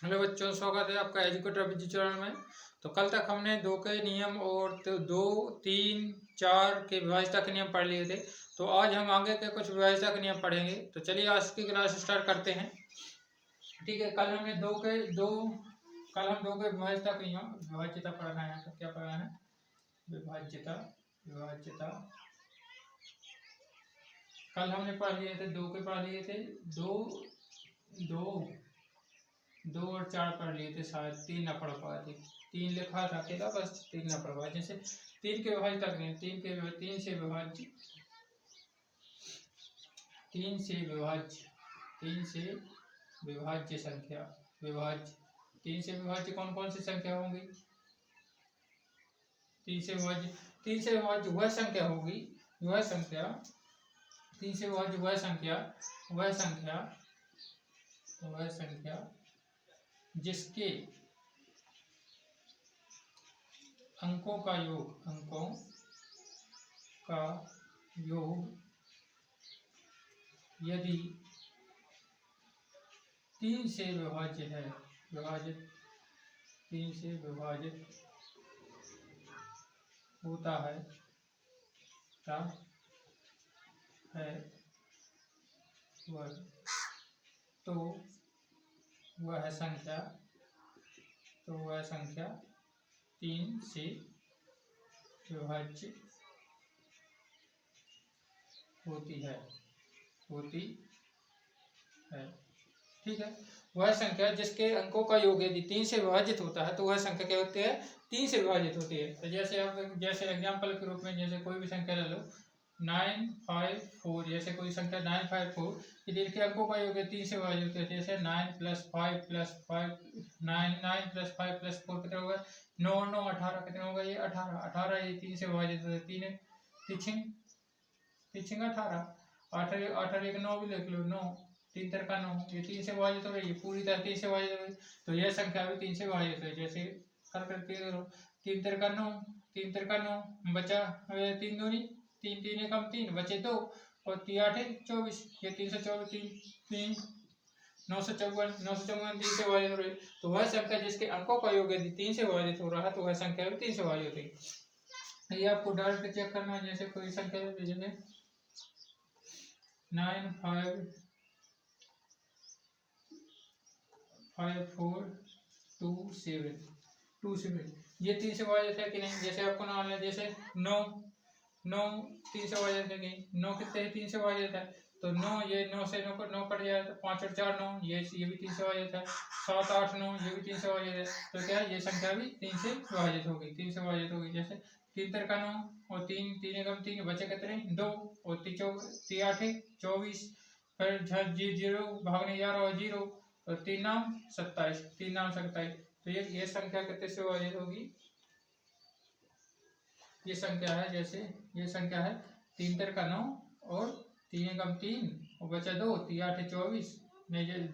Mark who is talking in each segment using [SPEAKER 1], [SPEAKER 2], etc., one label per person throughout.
[SPEAKER 1] Hello बच्चों, स्वागत है आपका एजुकेटर विजय चैनल में। तो कल तक हमने दो के नियम और तो दो तीन चार के विभाज्यता के नियम पढ़ लिए थे। तो आज हम आगे के कुछ विभाज्यता के नियम पढ़ेंगे। तो चलिए आज की क्लास स्टार्ट करते हैं। ठीक है, कल हम दो के विभाज्यता के नियम विभाज्यता पढ़ना है। तो क्या पढ़ना है? विभाज्यता। विभाज्यता कल हमने पढ़ लिए थे, दो के पढ़ लिए थे, दो और चार पढ़ लिए थे, शायद तीन ना पढ़ पाए थे। तीन लिखा था अकेला, बस तीन ना पढ़ पाए। जैसे तीन के विभाज्य तक नहीं, तीन से विभाज्य संख्या। तीन से विभाज्य कौन कौन सी संख्या होंगी? तीन से विभाज्य वह संख्या होगी, वह संख्या जिसके अंकों का योग यदि तीन से विभाज्य है, तीन से विभाजित होता है तो वह संख्या तीन से विभाज्य होती है। ठीक है, वह संख्या जिसके अंकों का योग यदि तीन से विभाजित होता है तो वह संख्या क्या होती है? तीन से विभाजित होती है। तो जैसे एग्जाम्पल के रूप में जैसे कोई भी संख्या ले लो, 954, जैसे कोई संख्या 954, यदि इनके अंकों का योग तीन से विभाजित होता है, जैसे 9 + 5 + 5 9 + 5 + 4 कितना होगा? 9 9 18 कितना होगा? ये 18 ये तीन से विभाजित होता है। तीन तीन 18 18 एक 9 भी लिख लो, 9 3 का 9, ये तीन से विभाजित हो रही है, पूरी तरह तीन से विभाजित हो रही है। तो यह संख्या भी तीन से विभाजित है। जैसे करके करो, 3 का 9 बचा 3 दूनी 3 3 एकम 3 बचे 2 और 3 8 24, ये 324 954 3 से विभाजित हो रही है। तो वह संख्या जिसके अंकों का योग यदि तीन से विभाजित हो रहा है तो वह संख्या भी तीन से विभाजित होगी। ये आपको डायरेक्ट चेक करना है। जैसे कोई संख्या जैसे 9 5 5 4 2 7 ये तीन से विभाजित है कि नहीं? जैसे आपको नाम है, जैसे 9 तीन से विभाजित है कि 9 कितने तीन से विभाजित है? तो 9 ये 9 से 9 कट जाए तो 5 और 4 9, ये भी तीन से विभाजित है। 7 8 9 ये भी तीन से विभाजित है। तो क्या है? ये संख्या भी तीन से विभाजित होगी। जैसे 3 का 9 और 3 3 एकम 3 बचे कितने? 2 और 3 8 24, फिर 0 भागने 11 और 0 और 3 नाम 27। तो ये संख्या कितने से विभाजित होगी? ये संख्या है, जैसे ये संख्या है 3 का 9 और 3 एकम 3 और बचा 2, 3 8 24,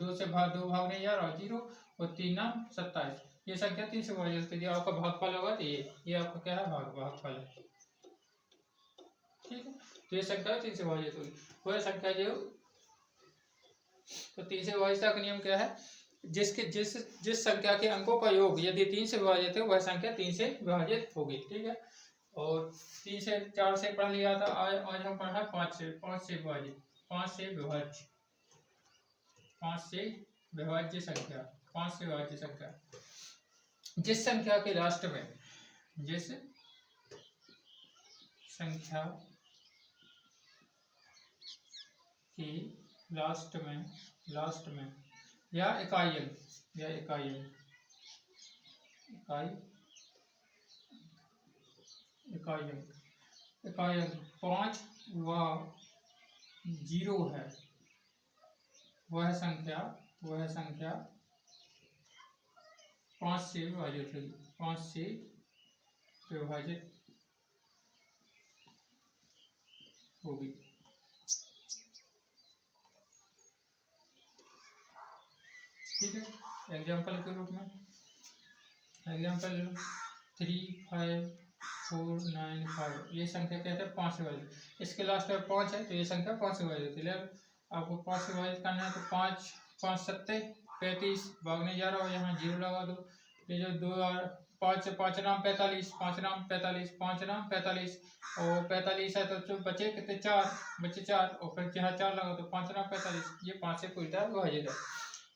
[SPEAKER 1] 2 से 2 भागने 11 और 0 और 3 नाम 27। ये संख्या तीन से विभाजित होती है। आपका भागफल होगा, तो ये आपका क्या है? भागफल है। ठीक है, तो ये संख्या तीन से विभाजित होगी। वह संख्या जो तो तीन से विभाजित का नियम क्या है? जिस संख्या के अंकों का योग यदि तीन से विभाजित है वह संख्या तीन से विभाजित होगी। ठीक है, और 3 से 4 से पढ़ लिया था। आज हम पढ़ा 5 से विभाज्य संख्या। जिस संख्या के लास्ट में या इकाई अंक 5 व 0 है, वह संख्या 5 से विभाजित होगी। ठीक है, एग्जाम्पल के रूप में 3 5 4 9 5, ये संख्या कहते हैं 5 से विभाजित। इसके लास्ट में 5 है तो ये संख्या 5 से विभाजित होती है। आपको 5 से विभाजित करना है तो 5 5 7 35 भागने जा रहा हो, यहाँ 0 लगा दो। ये जो 2 और 5 5 नाम 45, 5 नाम 45, 5 नाम 45 और 45 है तो बचे कितने 4, बचे 4 और फिर यहाँ 4 लगा दो। 5 नाम 45, ये 5 से पूछता है विभाजित है।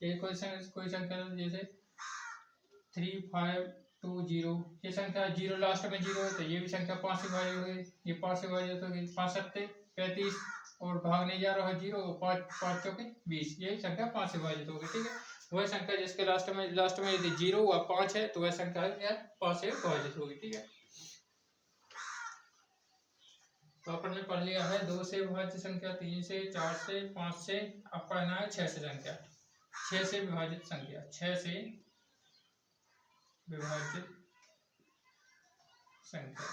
[SPEAKER 1] ये कोई संख्या जैसे 3520, ये संख्या 0 लास्ट में 0 है तो ये भी संख्या 5 से विभाजित होगी, ये 5 से विभाजित होगी। 5 सत्ते 35 और भागने जा रहा है 0, 5 5 चौके 20, यही संख्या 5 से विभाजित होगी। ठीक है, वह संख्या जिसके लास्ट में यदि 0 व 5 है तो वह संख्या 5 से विभाजित होगी। ठीक है, तो अपन ने पढ़ लिया है 2 से विभाजित संख्या, 3 से, 4 से, 5 से। अब पढ़ना है 6 से संख्या, 6 से विभाजित संख्या, 6 से विभाजित संख्या,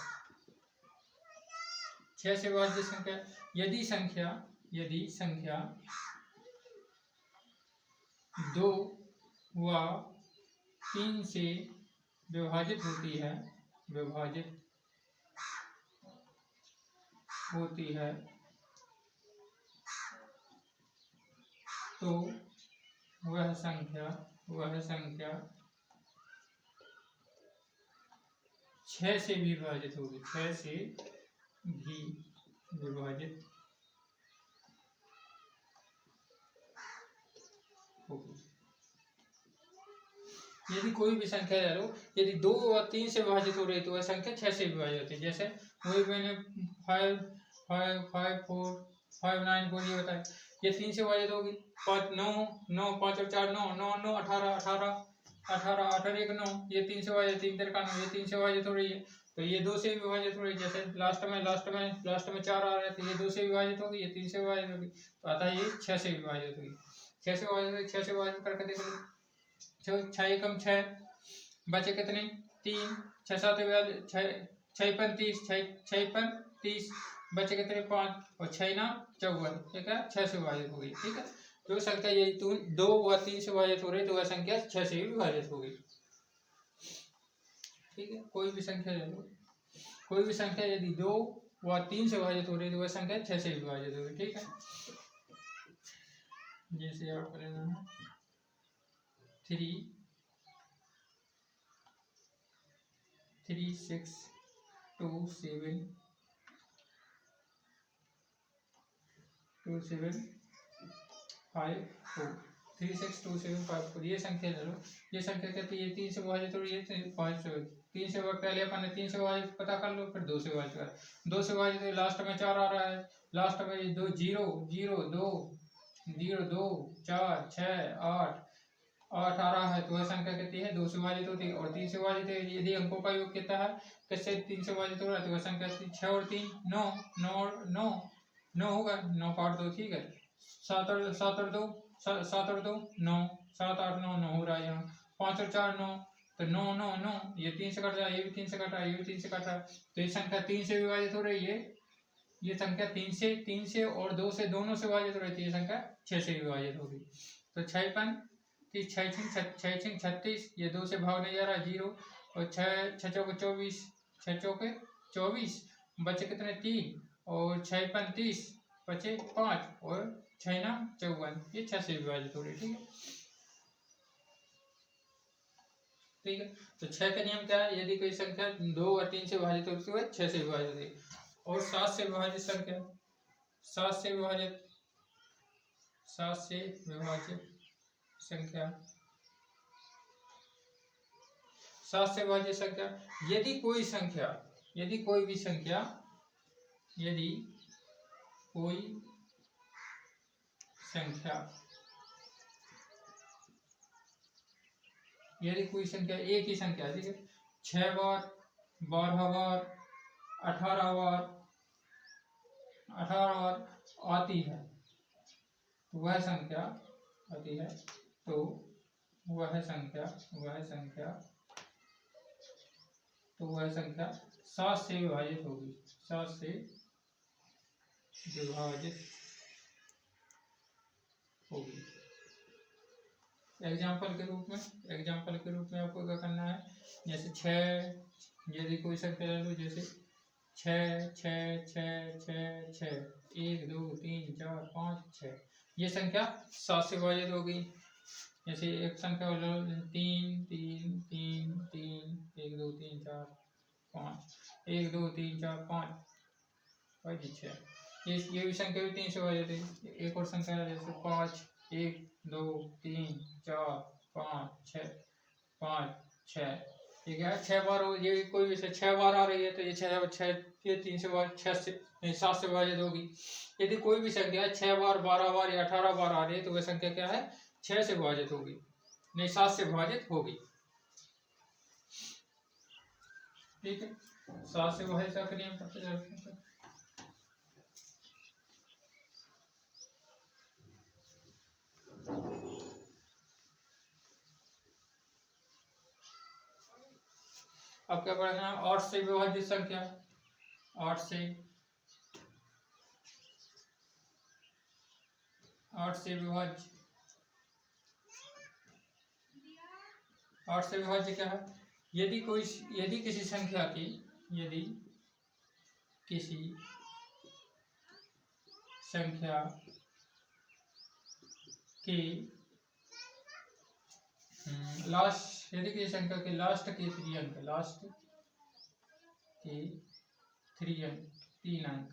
[SPEAKER 1] 6 से विभाजित संख्या। यदि संख्या 2 व 3 से विभाजित होती है तो वह संख्या 6 से भी विभाजित होगी, 6 से भी विभाजित होगी। यदि कोई भी संख्या ले लो, यदि 2 और 3 से विभाजित हो रही तो वह संख्या 6 से विभाजित होती है। जैसे वही मैंने 5 5 5 4 5 9 4 ये बताया, ये 3 से विभाजित होगी। 5 9 9 5 और 4 9 9 9 18 18 18 18 1 9, ये 3 से विभाजित, 3 3 9, ये 3 से विभाजित हो रही है तो ये 2 से विभाजित हो रही है। जैसे लास्ट में 4 आ रहा है तो ये 2 से विभाजित होगी, ये 3 से विभाजित होगी, तो अतः ये 6 से विभाजित होगी। 6 से विभाजित करके देख लो, 6 एकम 6, बचे कितने 3, 6 7 6 35, 6 35, बचे कितने 5 और 6 ना 54, ठीक है 6 से विभाजित होगी। ठीक है, जो संख्या यदि 2 व 3 से विभाजित हो रही तो वह संख्या 6 से भी विभाजित होगी। ठीक है, कोई भी संख्या ले लो, कोई भी संख्या यदि 2 व 3 से विभाजित हो रही तो वह संख्या 6 से विभाजित होगी। ठीक है, जैसे आप लेना है 3 6 2 7 2 7 5 4, 3 6 2 7 5 4, ये संख्या ले लो। ये संख्या कहती है 3 से विभाजित हो रही है, 5 से 3 से पहले अपन ने 3 से विभाजित पता कर लो, फिर 2 से विभाजित कर, 2 से विभाजित लास्ट में 4 आ रहा है, लास्ट में 2 0 0 2 0 2 4 6 8 8 आ रहा है तो वह संख्या कहती है 2 से विभाजित होती है। और 3 से विभाजित है, यदि अंकों का योग कितना है, किससे 3 से विभाजित हो रहा है तो वह संख्या 6 और 3 9 9 और 9 9 होगा, 9 काट दो। ठीक है, 7 और 2 9, 7 8 9 9 हो रहा है यहाँ, 5 और 4 9, तो 9 9 9, ये 3 से कट रहा है, ये भी 3 से कट रहा है, ये भी 3 से कट रहा है, तो ये संख्या 3 से विभाजित हो रही है। ये संख्या 3 से और 2 से दोनों से विभाजित हो रही है, ये संख्या 6 से विभाजित होगी। तो 6 6 36, ये 2 से भागने जा रहा है 0 और 6 चौके 24, 6 चौके 24, बचे कितने 3 और 6 35, बचे 5 और 6 ना 54, ये 6 से विभाजित हो रही है। ठीक है, तो 6 का नियम क्या है, यदि कोई संख्या 2 और 3 से विभाजित होती है 6 से विभाजित होती है। और 7 से विभाजित संख्या, 7 से विभाजित संख्या, 7 से विभाजित संख्या, यदि कोई भी संख्या एक ही संख्या, ठीक है, 6 बार 12 बार 18 बार आती है तो वह संख्या 7 से विभाजित होगी, 7 से विभाजित होगी। एग्जाम्पल के रूप में आपको क्या करना है, जैसे 6, यदि कोई संख्या ले लो, जैसे 6 6 6 6 6 1 2 3 4 5 6, ये संख्या 7 से विभाजित होगी। जैसे एक संख्या बोलो 3 3 3 3 1 2 3 4 5 1 2 3 4 5 5 6 ये भी संख्या भी 3 से भाज्य थी। एक और संख्या है जैसे 5 1 2 3 4 5 6 5 6 ठीक है 6 बार हो ये कोई भी 6 बार आ रही है तो ये 6 ये 3 से बार 6 से 7 से विभाजित होगी। यदि कोई भी संख्या 6 बार 12 बार या 18 बार आ रही है तो वह संख्या क्या है 6 से विभाजित होगी नहीं 7 से विभाजित होगी। ठीक है 7 से विभाजित का नियम पढ़ते जाते हैं। अब क्या पढ़ना है 8 से विभाजित संख्या 8 से विभाज्य 8 से विभाज्य क्या है यदि किसी संख्या की यदि किसी संख्या की लास्ट यदि किसी संख्या के लास्ट के 3 अंक लास्ट के 3 अंक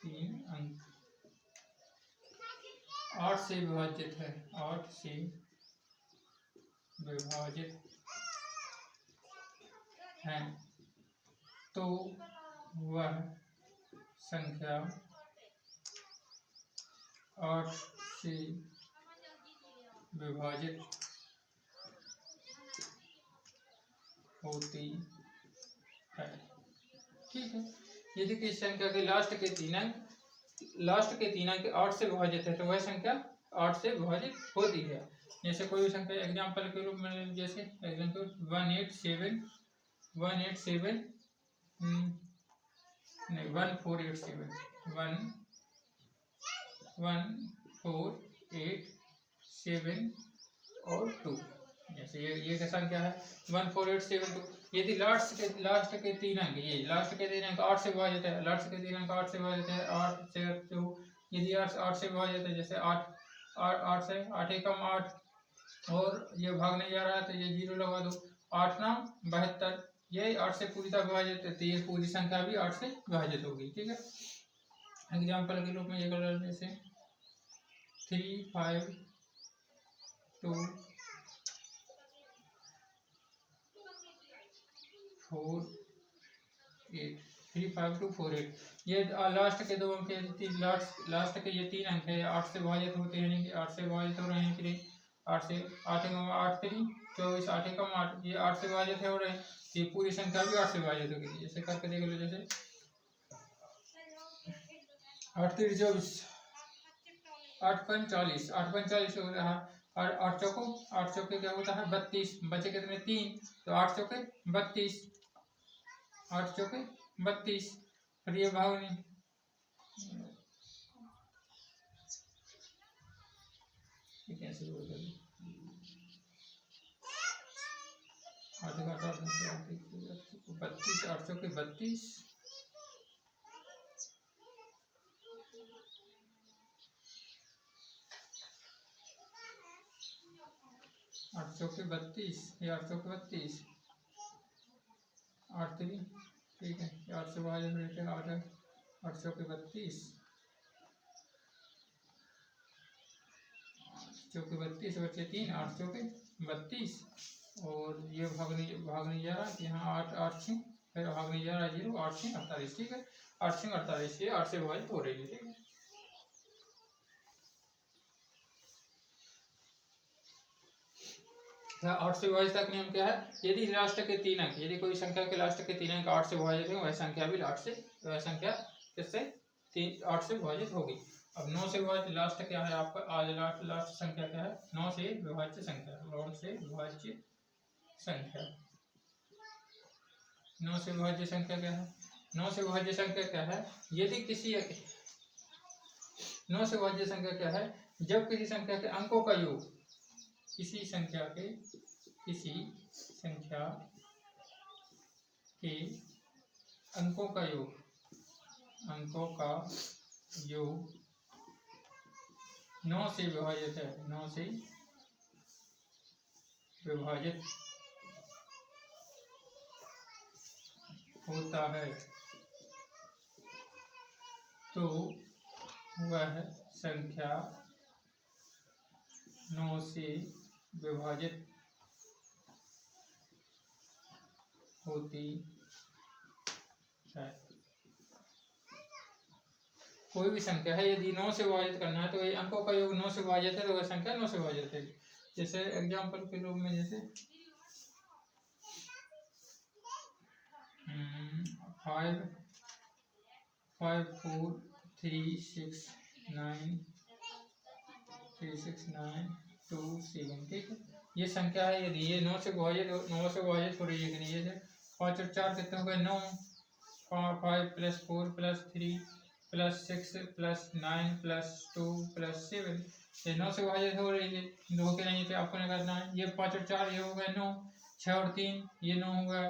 [SPEAKER 1] 3 अंक 8 से विभाजित है 8 से विभाजित है तो वह संख्या 8 से विभाजित होती है। ठीक है यदि किसी संख्या के लास्ट के 3 अंक 8 से विभाजित है तो वह संख्या 8 से विभाजित होती है। जैसे कोई भी संख्या एग्जाम्पल के रूप में जैसे एग्जाम्पल 187 नहीं 1487 1487 और 2 जैसे ये क्या संख्या है 14872। यदि लास्ट के 3 अंक ये लास्ट के 3 अंक 8 से विभाजित है लास्ट के 3 अंक 8 से विभाजित है 8 से 2 यदि 8 से विभाजित है जैसे 8 से 8 एकम 8 और ये भाग नहीं जा रहा है तो ये 0 लगा दो 8 नाम 72 ये 8 से पूरी तरह विभाजित है तो ये पूरी संख्या भी 8 से विभाजित होगी। ठीक है एग्जाम्पल के रूप में ये कर जैसे 3 5 2 4 8 3 5 2 4 8 ये लास्ट के 2 अंक लास्ट के ये 3 अंक है 8 से विभाजित होते हैं नहीं 8 से विभाजित हो रहे हैं कि नहीं 8 से 8 8 3 24 8 एकम 8 ये 8 से विभाजित है हो रहे हैं ये पूरी संख्या भी 8 से विभाजित होगी। जैसे करके देख लो जैसे 8 3 24 8 5 40 8 5 40 हो रहा है और 8 चौके क्या होता है 32 बचे कितने 3 तो 8 चौके 32 8 चौके 32 फिर ये भाग नहीं कैसे बोल 32 8 चौके 32 8 चौके 32 ये 8 चौके 32 8 3 ठीक है 8 से विभाजित 8 चौके 32 चौके 32 बचे 3 8 चौके 32 और ये भाग नहीं जा रहा यहाँ 8 8 6 फिर भाग नहीं जा रहा 0 8 6 48 ठीक है 8 6 48 ये 8 से विभाजित हो रही है। ठीक है 8 से विभाजित का नियम क्या है यदि लास्ट के 3 अंक यदि कोई संख्या के लास्ट के 3 अंक 8 से विभाजित है वह संख्या भी वह संख्या किससे 8 से विभाजित होगी। अब 9 से विभाजित लास्ट क्या है आपका आज लास्ट संख्या क्या है 9 से विभाज्य संख्या 9 से विभाज्य संख्या 9 से विभाज्य संख्या क्या है 9 से विभाज्य संख्या क्या है यदि किसी 9 से विभाज्य संख्या क्या है जब किसी संख्या के अंकों का योग किसी संख्या के अंकों का योग 9 से विभाजित है, 9 से विभाजित होता है तो वह संख्या 9 से विभाजित होती है। कोई भी संख्या है यदि 9 से विभाजित करना है तो ये अंकों का योग 9 से विभाजित है तो वह संख्या 9 से विभाजित है। जैसे एग्जाम्पल के रूप में जैसे 5 5 4 3 6 9 3 6 9 2 7, ठीक है। ये संख्या है यदि ये 9 से विभाजित हो रही है कि नहीं। 5 और 4 कितने हो गए 9, 5 + 4 + 3 + 6 + 9 + 2 + 7, ये 9 से विभाजित हो रही है। 2 के नहीं थे, आपको नहीं करना है। ये 5 और 4 ये हो गए 9, 6 और 3 ये 9 हो गया,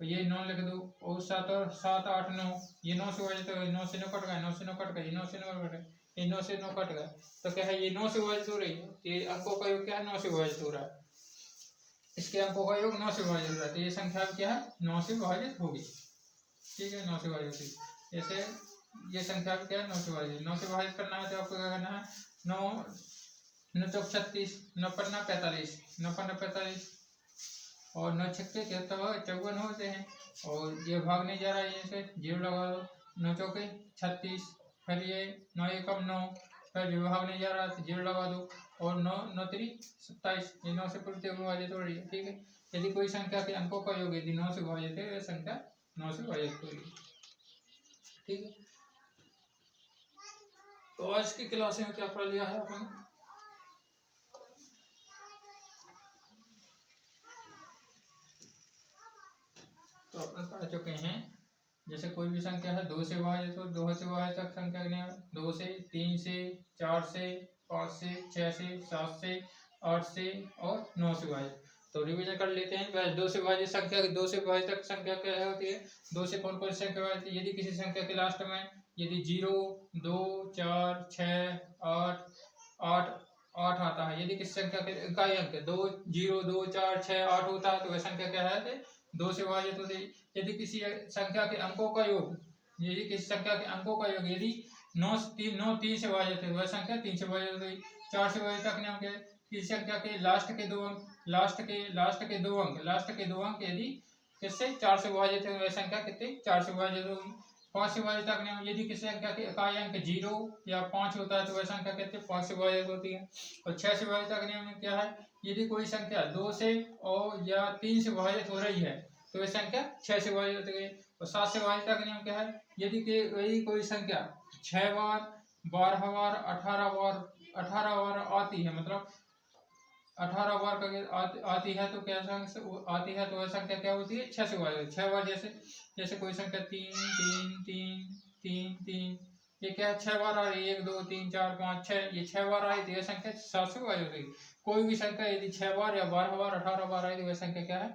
[SPEAKER 1] ये 9 लिख दो, और 7 और 7 8 9 ये 9 से विभाजित हो गए। 9 से 9 कट गए, 9 से 9 कट गए, 9 से 9 कट गए, ये 9 से 9 कट गए, तो क्या है ये 9 से विभाजित हो रही है। ये अंकों का योग क्या है 9 से विभाजित हो रहा है। इसके अंकों का योग 9 से विभाजित हो रहा है तो ये संख्या क्या है 9 से विभाजित होगी, ठीक है। 9 से विभाजित होगी। जैसे ये संख्या क्या है 9 से विभाजित। 9 से विभाजित करना है तो आपको क्या करना है 9 9 चौक 36, 9 पन्ना 45, 9 पन्ना 45 और 9 छक्के 54 होते हैं। और ये भाग नहीं जा रहा है, ये से 0 लगा दो। 9 चौके 36, फिर ये 9 एकम 9, फिर जो भाग नहीं जा रहा तो 0 लगा दो, और 9 9 3 27, ये 9 से पूरी विभाजित हो रही है, ठीक है। यदि कोई संख्या के अंकों का योग यदि 9 से विभाजित है, संख्या 9 से विभाजित हो रही है, ठीक है। तो आज की क्लास में क्या पढ़ लिया है अपन, तो अपन पढ़ चुके हैं। जैसे कोई भी संख्या है 2 से विभाजित हो, 2 से विभाजित तक संख्या ने 2 से 3 से 4 से 5 से 6 से 7 से 8 से और 9 से विभाजित। तो रिवीजन कर लेते हैं। 2 से विभाजित संख्या, 2 से विभाजित तक संख्या क्या होती है। 2 से कौन कौन सी संख्या विभाजित है। यदि किसी संख्या के लास्ट में यदि 0 2 4 6 8 8 8 आता है, यदि किसी संख्या के इकाई अंक 2 0 2 4 6 8 होता है तो वह संख्या क्या है 2 से विभाजित होती है। यदि किसी संख्या के अंकों का योग, यदि किसी संख्या के अंकों का योग यदि 9 3 से विभाजित है वह संख्या 3 से विभाजित हो गई। 4 से विभाजित तक नियम के किसी संख्या के लास्ट के दो अंक यदि किससे 4 से विभाजित है वह संख्या कितनी 4 से विभाजित होगी। 5 से विभाजित तक नियम, यदि किसी संख्या के इकाई अंक 0 या 5 होता है तो वह संख्या कितनी 5 से विभाजित होती है। और 6 से विभाजित तक नियम में क्या है, यदि कोई संख्या 2 से और या 3 से विभाजित हो रही है तो वह संख्या 6 से विभाजित होती है। और 7 से विभाजित का नियम क्या है, यदि कोई संख्या 6 बार 12 बार 18 बार आती है, मतलब 18 बार आती है तो क्या आती है तो वह संख्या क्या होती है 6 से विभाजित। 6 बार जैसे कोई संख्या 3 3 3 3 3 ये क्या है 6 बार आ रही है, 1 2 3 4 5 6, ये 6 बार आई तो यह संख्या 7 से विभाजित होगी। कोई भी संख्या यदि 6 बार या 12 बार 18 बार आई तो वह संख्या क्या है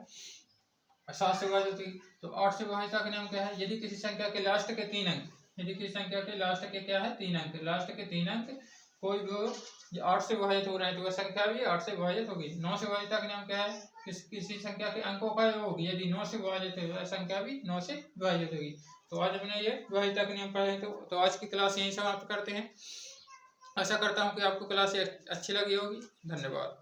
[SPEAKER 1] 7 से विभाजित होगी। तो 8 से विभाजित का नियम क्या है, यदि किसी संख्या के लास्ट के 3 अंक, यदि किसी संख्या के लास्ट के क्या है 3 अंक, लास्ट के 3 अंक कोई भी 8 से विभाजित हो रहे हैं तो वह संख्या भी 8 से विभाजित होगी। 9 से विभाजित का नियम क्या है, किसी संख्या के अंकों का योग यदि 9 से विभाजित है वह संख्या भी 9 से विभाजित होगी। तो आज हमने ये विभाजित का नियम पढ़े। तो आज की क्लास यहीं समाप्त करते हैं। आशा करता हूँ कि आपको क्लास अच्छी लगी होगी। धन्यवाद।